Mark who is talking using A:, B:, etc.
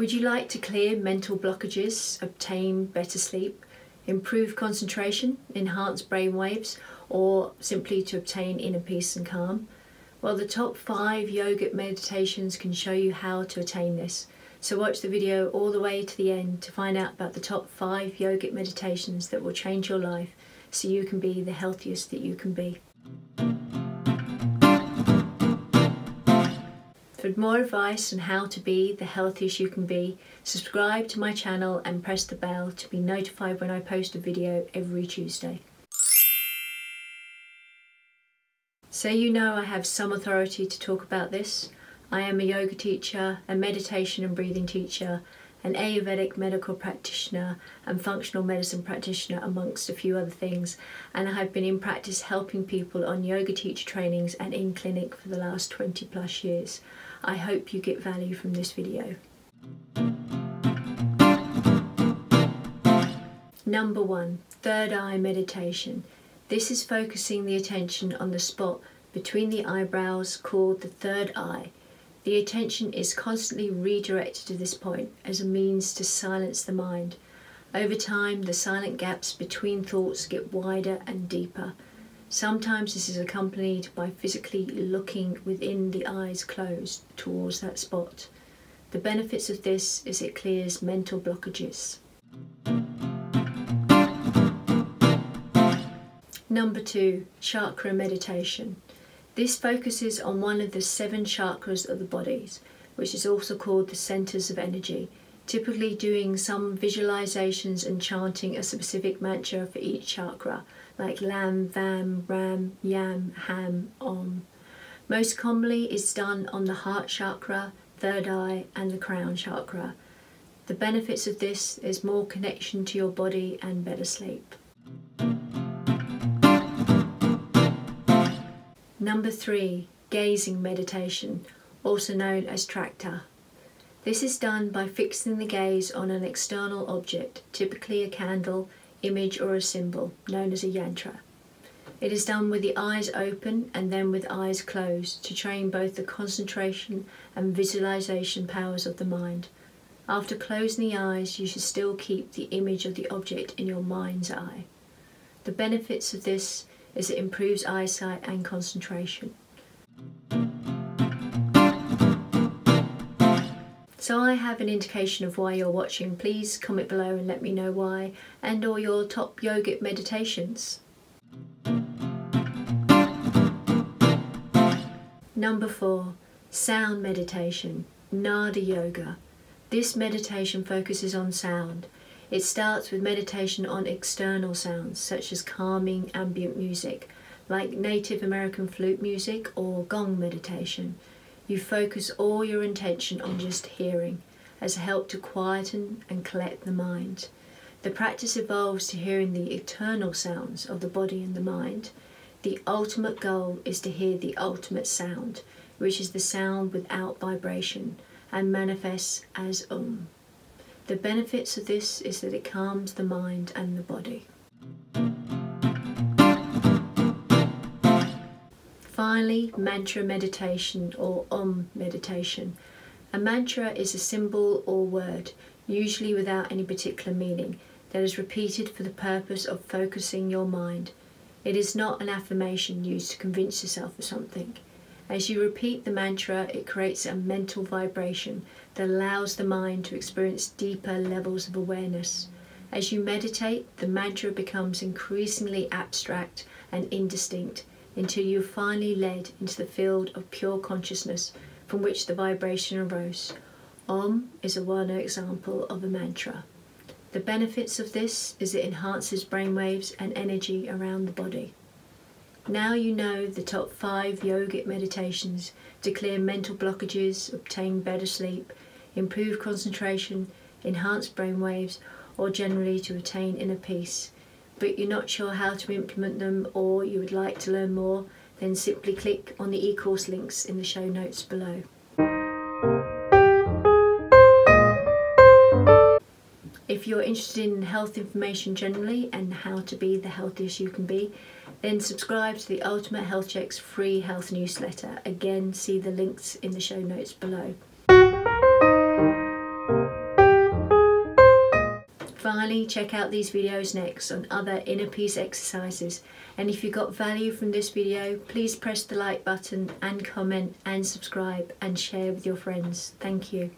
A: Would you like to clear mental blockages, obtain better sleep, improve concentration, enhance brain waves, or simply to obtain inner peace and calm? Well, the top 5 yogic meditations can show you how to attain this. So watch the video all the way to the end to find out about the top 5 yogic meditations that will change your life so you can be the healthiest that you can be. For more advice on how to be the healthiest you can be, subscribe to my channel and press the bell to be notified when I post a video every Tuesday. So you know I have some authority to talk about this. I am a yoga teacher, a meditation and breathing teacher, an Ayurvedic medical practitioner and functional medicine practitioner, amongst a few other things, and I have been in practice helping people on yoga teacher trainings and in clinic for the last 20 plus years. I hope you get value from this video. Number 1, third eye meditation. This is focusing the attention on the spot between the eyebrows called the third eye. The attention is constantly redirected to this point as a means to silence the mind. Over time, the silent gaps between thoughts get wider and deeper. Sometimes this is accompanied by physically looking within the eyes closed towards that spot. The benefits of this is it clears mental blockages. Number 2, chakra meditation. This focuses on one of the 7 chakras of the bodies, which is also called the centers of energy, typically doing some visualizations and chanting a specific mantra for each chakra, like Lam, Vam, Ram, Yam, Ham, Om. Most commonly it's done on the heart chakra, third eye and the crown chakra. The benefits of this is more connection to your body and better sleep. Number 3, gazing meditation, also known as Trakta. This is done by fixing the gaze on an external object, typically a candle, image or a symbol, known as a yantra. It is done with the eyes open and then with eyes closed to train both the concentration and visualization powers of the mind. After closing the eyes, you should still keep the image of the object in your mind's eye. The benefits of this is it improves eyesight and concentration. So I have an indication of why you're watching. Please comment below and let me know why, and or your top yogic meditations. Number 4, sound meditation, Nada Yoga. This meditation focuses on sound. It starts with meditation on external sounds, such as calming ambient music, like Native American flute music or gong meditation. You focus all your intention on just hearing, as a help to quieten and collect the mind. The practice evolves to hearing the eternal sounds of the body and the mind. The ultimate goal is to hear the ultimate sound, which is the sound without vibration, and manifests as Om. The benefits of this is that it calms the mind and the body. Finally, mantra meditation or Om meditation. A mantra is a symbol or word, usually without any particular meaning, that is repeated for the purpose of focusing your mind. It is not an affirmation used to convince yourself of something. As you repeat the mantra, it creates a mental vibration that allows the mind to experience deeper levels of awareness. As you meditate, the mantra becomes increasingly abstract and indistinct until you are finally led into the field of pure consciousness from which the vibration arose. Om is a well-known example of a mantra. The benefits of this is it enhances brainwaves and energy around the body. Now you know the top 5 yogic meditations to clear mental blockages, obtain better sleep, improve concentration, enhance brainwaves, or generally to attain inner peace. But you're not sure how to implement them, or you would like to learn more, then simply click on the e-course links in the show notes below. If you're interested in health information generally and how to be the healthiest you can be, then subscribe to the Ultimate Health Checks free health newsletter. Again, see the links in the show notes below. definitely check out these videos next on other inner peace exercises. And if you got value from this video, please press the like button and comment and subscribe and share with your friends. Thank you.